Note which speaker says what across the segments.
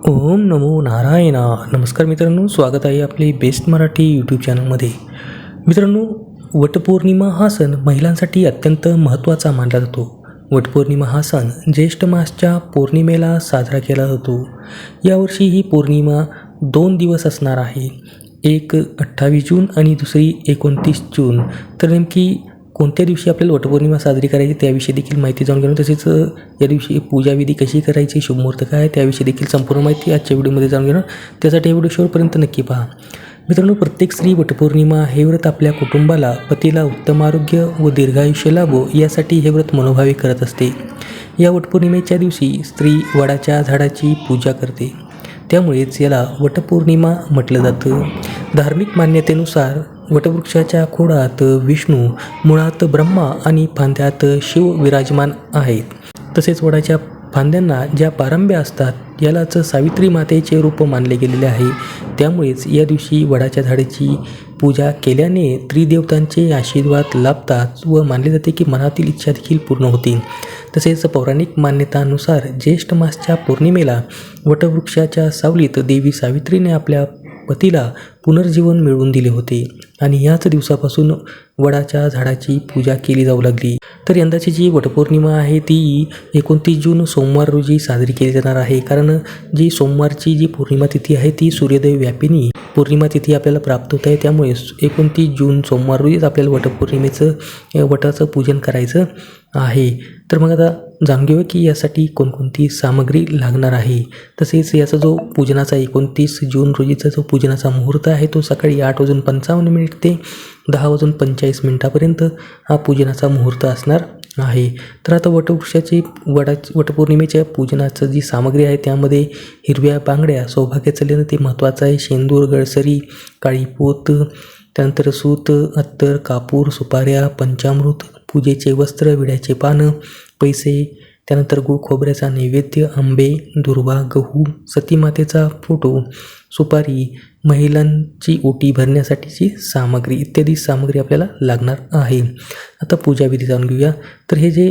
Speaker 1: ओम नमो नारायणा. नमस्कार मित्रांनो, स्वागत आहे आपले बेस्ट मराठी यूट्यूब चॅनलमध्ये. मित्रांनो, वटपौर्णिमा हा सण महिलांसाठी अत्यंत महत्त्वाचा मानला जातो. वटपौर्णिमा हा सण ज्येष्ठ मासच्या पौर्णिमेला साजरा केला जातो. यावर्षी ही पौर्णिमा 2 दिवस असणार आहे. एक 28 जून आणि दुसरी 29 जून. तर नेमकी कोणत्या दिवशी आपल्याला वटपौर्णिमा साजरी करायची त्याविषयी देखील माहिती जाणून घेऊ. तसेच या दिवशी पूजाविधी कशी करायची, शुभमुहूर्त काय त्याविषयी देखील संपूर्ण माहिती आजच्या व्हिडिओमध्ये जाणून घेणार. त्यासाठी व्हिडिओ शेवटपर्यंत नक्की पहा. मित्रांनो, प्रत्येक स्त्री वटपौर्णिमा हे व्रत आपल्या कुटुंबाला, पतीला उत्तम आरोग्य व दीर्घायुष्य लाभो यासाठी हे व्रत मनोभावे करत असते. या वटपौर्णिमेच्या दिवशी स्त्री वडाच्या झाडाची पूजा करते, त्यामुळेच याला वटपौर्णिमा म्हटलं जातं. धार्मिक मान्यतेनुसार वटवृक्षाच्या खोडात विष्णू, मुळात ब्रह्मा आणि फांद्यात शिव विराजमान आहेत. तसेच वडाच्या फांद्यांना ज्या पारंब्या असतात यालाच सावित्री मातेचे रूप मानले गेलेले आहे. त्यामुळेच या दिवशी वडाच्या झाडाची पूजा केल्याने त्रिदेवतांचे आशीर्वाद लाभतात व मानले जाते की मनातील इच्छा देखील पूर्ण होते. तसेच पौराणिक मान्यतानुसार ज्येष्ठ मासच्या पौर्णिमेला वटवृक्षाच्या सावलीत देवी सावित्रीने आपल्या पतीला पुनर्जीवन मिळवून दिले होते आणि याच दिवसापासून वडाच्या झाडाची पूजा केली जाऊ लागली. तर यंदाची जी वटपौर्णिमा आहे ती 29 जून सोमवार रोजी साजरी केली जाणार आहे. कारण जी सोमवारची जी पौर्णिमा तिथी आहे ती सूर्योदय व्यापिनी पौर्णिमा तिथी आपल्याला प्राप्त होत आहे. त्यामुळे 29 जून सोमवार रोजीच आपल्याला वटाचं पूजन करायचं आहे. तर मग आता जाणून घेऊया की यासाठी कोणकोणती सामग्री लागणार आहे. तसेच याचा जो पूजनाचा 29 जून रोजीचा जो पूजनाचा मुहूर्त आहे तो सकाळी 8:55 ते 10:45 हा पूजनाचा मुहूर्त असणार आहे. तर आता वटपौर्णिमेच्या पूजनाचं जी सामग्री आहे त्यामध्ये हिरव्या बांगड्या, सौभाग्याचं लेणं ते महत्त्वाचं आहे, शेंदूर, गळसरी, काळी पोत, त्यानंतर सूत, अत्तर, कापूर, सुपाऱ्या, पंचामृत, पूजेचे वस्त्र, विड्याचे पानं, पैसे, त्यानंतर गूळ खोबऱ्याचा नैवेद्य, आंबे, दुर्वा, गहू, सतीमातेचा फोटो, सुपारी, महिलांची ओटी भरण्यासाठीची सामग्री इत्यादी सामग्री आपल्याला लागणार आहे. आता पूजाविधी जाणून घेऊया. तर हे जे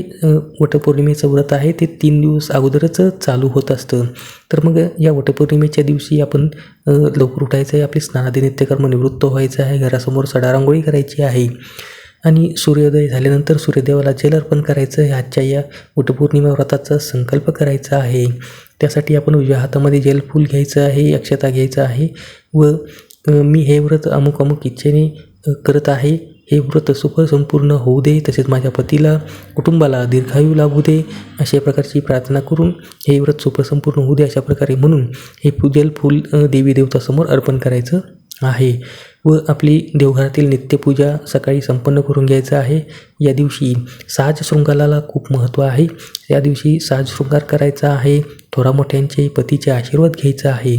Speaker 1: वटपौर्णिमेचं व्रत आहे ते 3 दिवस अगोदरच चालू होत असतं. तर मग या वटपौर्णिमेच्या दिवशी आपण लवकर उठायचं आहे, आपली स्नानादी नित्यकर्म निवृत्त व्हायचं आहे, घरासमोर सडा रांगोळी करायची आहे आणि सूर्योदय झाल्यानंतर सूर्यदेवाला जल अर्पण करायचं आहे. आजच्या या वटपौर्णिमा व्रताचा संकल्प करायचा आहे. त्यासाठी आपण उजव्या हातामध्ये जलफूल घ्यायचं आहे, अक्षता घ्यायचं आहे व मी हे व्रत अमुक अमुक इच्छेने करत आहे, हे व्रत संपूर्ण होऊ दे, तसेच माझ्या पतीला, कुटुंबाला दीर्घायू लाभू दे, अशा प्रकारची प्रार्थना करून हे व्रत संपूर्ण होऊ दे अशा प्रकारे म्हणून हे जलफूल देवी देवतासमोर अर्पण करायचं आहे व आपली देवघरातील नित्यपूजा सकाळी संपन्न करून घ्यायचं आहे. या दिवशी साज शृंगाराला खूप महत्त्व आहे. या दिवशी साज शृंगार करायचा आहे, थोरा मोठ्यांचे पतीचे आशीर्वाद घ्यायचा आहे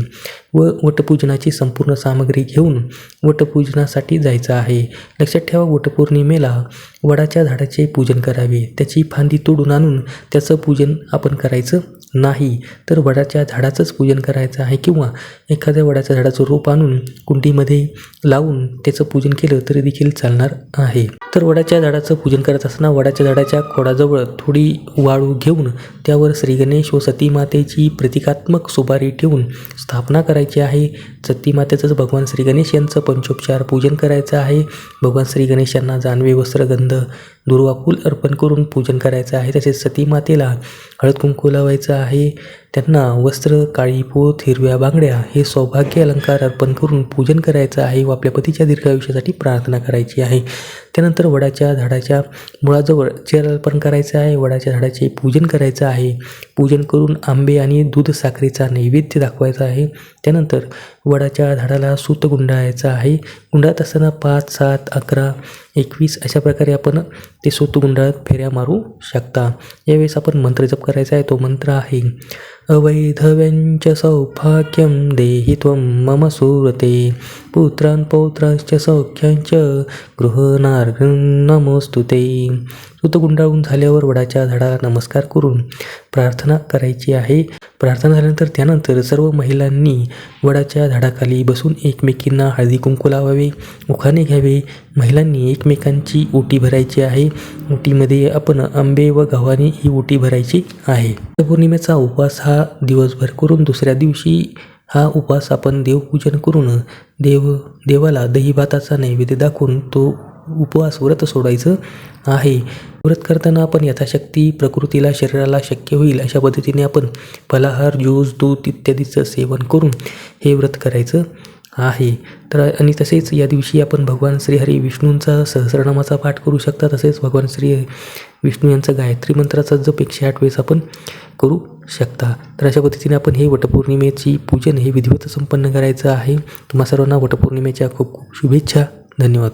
Speaker 1: व वटपूजनाची संपूर्ण सामग्री घेऊन वटपूजनासाठी जायचं आहे. लक्षात ठेवा, वटपौर्णिमेला वडाच्या झाडाचे पूजन करावे. त्याची फांदी तोडून आणून त्याचं पूजन आपण करायचं नाही, तर वडाच्या झाडाचंच पूजन करायचं आहे किंवा एखाद्या वडाच्या झाडाचं रोप आणून कुंडीमध्ये लावून त्याचं पूजन केलं तरी देखील चालणार आहे. तर वडाच्या झाडाचं पूजन करत असताना वडाच्या झाडाच्या खोडाजवळ थोडी वाळू घेऊन त्यावर श्री गणेश व सती मातेची प्रतिकात्मक सुपारी ठेवून स्थापना करायची आहे. सती मातेचंच भगवान श्री गणेश यांचं पंचोपचार पूजन करायचं आहे. भगवान श्री गणेश यांना जानवे, वस्त्र, गंध, दुर्वा, फूल अर्पण करून पूजन करायचं आहे. तसेच सती मातेला हळद कुंकू लावायचं आहे. त्यांना वस्त्र, काळी पोत, हिरव्या बांगड्या हे सौभाग्य अलंकार अर्पण करून पूजन करायचं आहे व आपल्या पतीच्या दीर्घायुष्यासाठी प्रार्थना करायची आहे. त्यानंतर वडाच्या झाडाच्या मुळाजवळ जल अर्पण करायचं आहे, वडाच्या झाडाचे पूजन करायचं आहे. पूजन करून आंबे आणि दूध साखरेचा नैवेद्य दाखवायचा आहे. त्यानंतर वडाच्या झाडाला सूत गुंडाळायचं आहे. गुंडाळत असताना 5, 7, 11, 21 अशा प्रकारे आपण ते सूत गुंडाळत फेऱ्या मारू शकता. यावेळेस आपण मंत्र जप करायचा आहे. तो मंत्र आहे अवैधव्यंच सौभाग्यं देहि त्वं मम सुरते पुत्रान् पौत्राश्च सौख्यंच गृहनार्घं नमोस्तुते. सूत गुंडाळून झाल्यावर वडाच्या झाडाला नमस्कार करून प्रार्थना करायची आहे. प्रार्थना झाल्यानंतर त्यानंतर सर्व महिलांनी वडाच्या झाडाखाली बसून एकमेकींना हळदी कुंकू लावावे, उखाणे घ्यावे. महिलांनी एकमेकांची ओटी भरायची आहे. ओटीमध्ये आपण आंबे व गव्हाणे ही ओटी भरायची आहे. पौर्णिमेचा उपवास हा दिवसभर करून दुसऱ्या दिवशी हा उपवास आपण देवपूजन करून देवाला दही भाताचा नैवेद्य दाखवून तो उपवास व्रत सोडायचं आहे. व्रत करताना आपण यथाशक्ती प्रकृतीला शरीराला शक्य होईल अशा पद्धतीने आपण फलाहार, ज्यूस, दूध इत्यादीचं सेवन करून हे व्रत करायचं आहे. तर आणि तसेच या दिवशी आपण भगवान श्रीहरी विष्णूंचा सहस्रनामाचा पाठ करू शकता. तसेच भगवान श्री विष्णू यांचा गायत्री मंत्राचा जप 108 वेळेस आपण करू शकता. तर अशा पद्धतीने आपण हे वटपौर्णिमेची पूजन हे विधिवत संपन्न करायचं आहे. तुम्हा सर्वांना वटपौर्णिमेच्या खूप खूप शुभेच्छा. धन्यवाद.